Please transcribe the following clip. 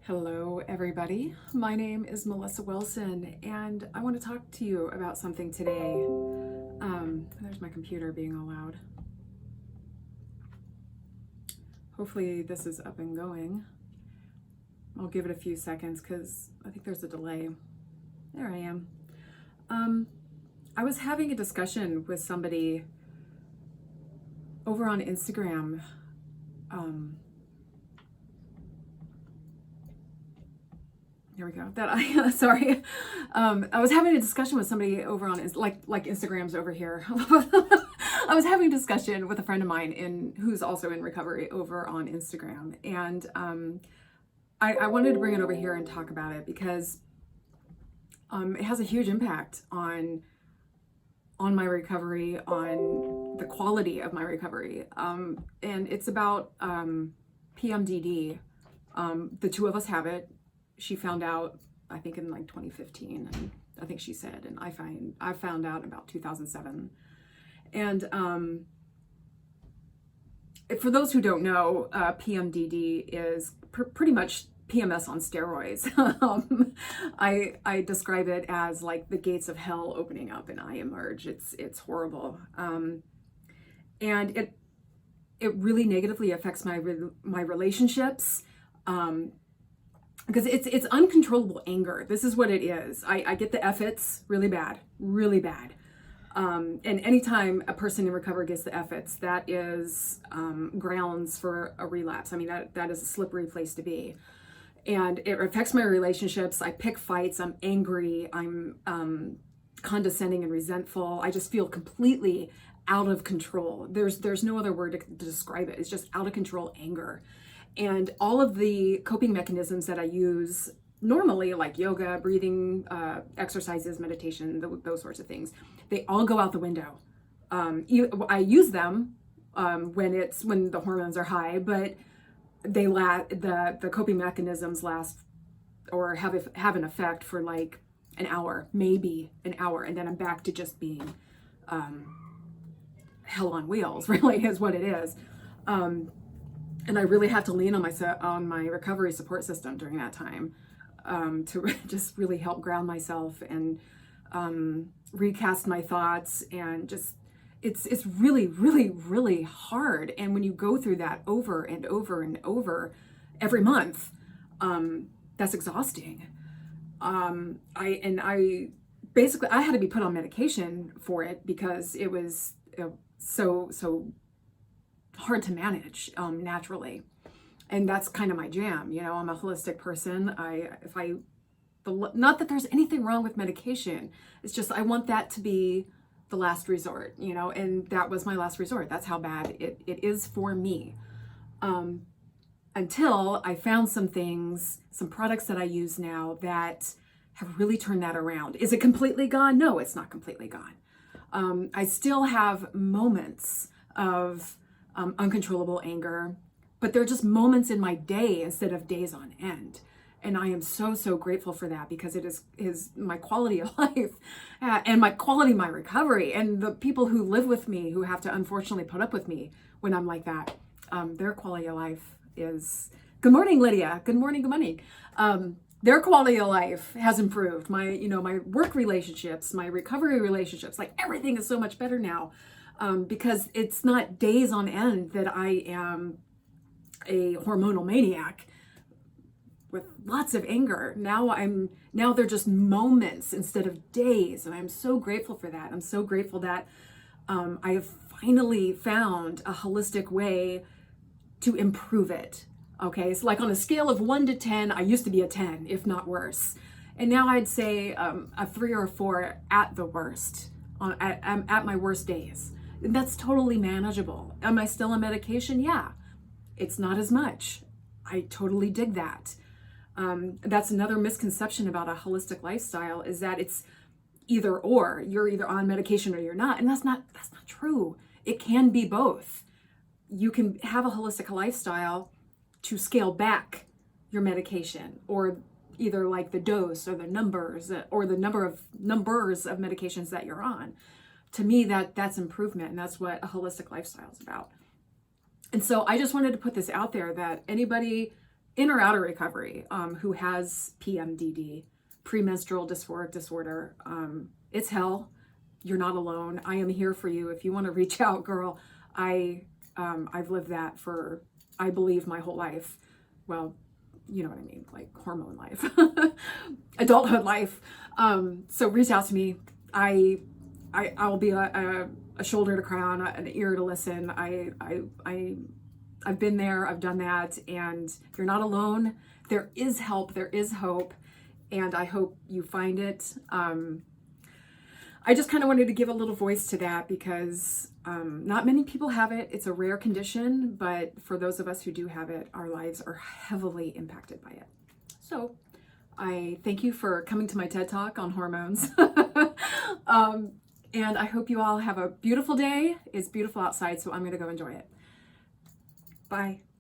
Hello, everybody. My name is Melissa Wilson, and I want to talk to you about something today. There's my computer being all loud. Hopefully this is up and going. I'll give it a few seconds because I think there's a delay. There I am. I was having a discussion with somebody over on Instagram. There we go. Sorry. I was having a discussion with somebody over on like Instagram's over here. I was having a discussion with a friend of mine who's also in recovery over on Instagram, and I wanted to bring it over here and talk about it because it has a huge impact on my recovery, on the quality of my recovery, and it's about PMDD. The two of us have it. She found out, I think, in like 2015, and I think she said, and I found out about 2007. And for those who don't know, PMDD is pretty much PMS on steroids. I describe it as like the gates of hell opening up and I emerge. It's horrible, and it really negatively affects my relationships. Because it's uncontrollable anger. This is what it is. I get the F-its really bad, really bad. And anytime a person in recovery gets the F-its, that is grounds for a relapse. I mean, that is a slippery place to be. And it affects my relationships. I pick fights. I'm angry. I'm condescending and resentful. I just feel completely out of control. There's no other word to describe it. It's just out of control anger. And all of the coping mechanisms that I use normally, like yoga, breathing, exercises, meditation, those sorts of things, they all go out the window. I use them when the hormones are high, but the coping mechanisms last or have an effect for like an hour, maybe an hour, and then I'm back to just being hell on wheels. Really, is what it is. And I really had to lean on my recovery support system during that time to just really help ground myself and recast my thoughts. And just it's really, really, really hard. And when you go through that over and over and over every month, that's exhausting. I basically had to be put on medication for it because it was so hard to manage naturally, and that's kind of my jam. I'm a holistic person. Not that there's anything wrong with medication, it's just I want that to be the last resort, and that was my last resort. That's how bad it is for me, until I found some products that I use now that have really turned that around. Is it completely gone? No, it's not completely gone. I still have moments of uncontrollable anger, but they're just moments in my day instead of days on end. And I am so grateful for that, because it is my quality of life and my quality of my recovery. And the people who live with me, who have to unfortunately put up with me when I'm like that, their quality of life is, good morning, Lydia. Good morning. Their quality of life has improved. My work relationships, my recovery relationships, like everything is so much better now. Because it's not days on end that I am a hormonal maniac with lots of anger. Now they're just moments instead of days, and I'm so grateful for that. I'm so grateful that I have finally found a holistic way to improve it. Okay, it's like on a scale of 1 to 10, I used to be a 10, if not worse, and now I'd say a 3 or a 4 at the worst. I'm at my worst days. And that's totally manageable. Am I still on medication? Yeah, it's not as much. I totally dig that. That's another misconception about a holistic lifestyle, is that it's either or. You're either on medication or you're not. And that's not true. It can be both. You can have a holistic lifestyle to scale back your medication, or either like the dose or the numbers or the numbers of medications that you're on. To me, that's improvement, and that's what a holistic lifestyle is about. And so I just wanted to put this out there, that anybody in or out of recovery, who has PMDD, premenstrual dysphoric disorder. It's hell. You're not alone. I am here for you. If you want to reach out, girl, I've lived that for, I believe, my whole life. Well, you know what I mean, like hormone life, adulthood life. So reach out to me. I'll be a shoulder to cry on, an ear to listen. I've been there, I've done that, and you're not alone. There is help, there is hope, and I hope you find it. I just kind of wanted to give a little voice to that because not many people have it. It's a rare condition, but for those of us who do have it, our lives are heavily impacted by it. So I thank you for coming to my TED Talk on hormones. And I hope you all have a beautiful day. It's beautiful outside, so I'm going to go enjoy it. Bye.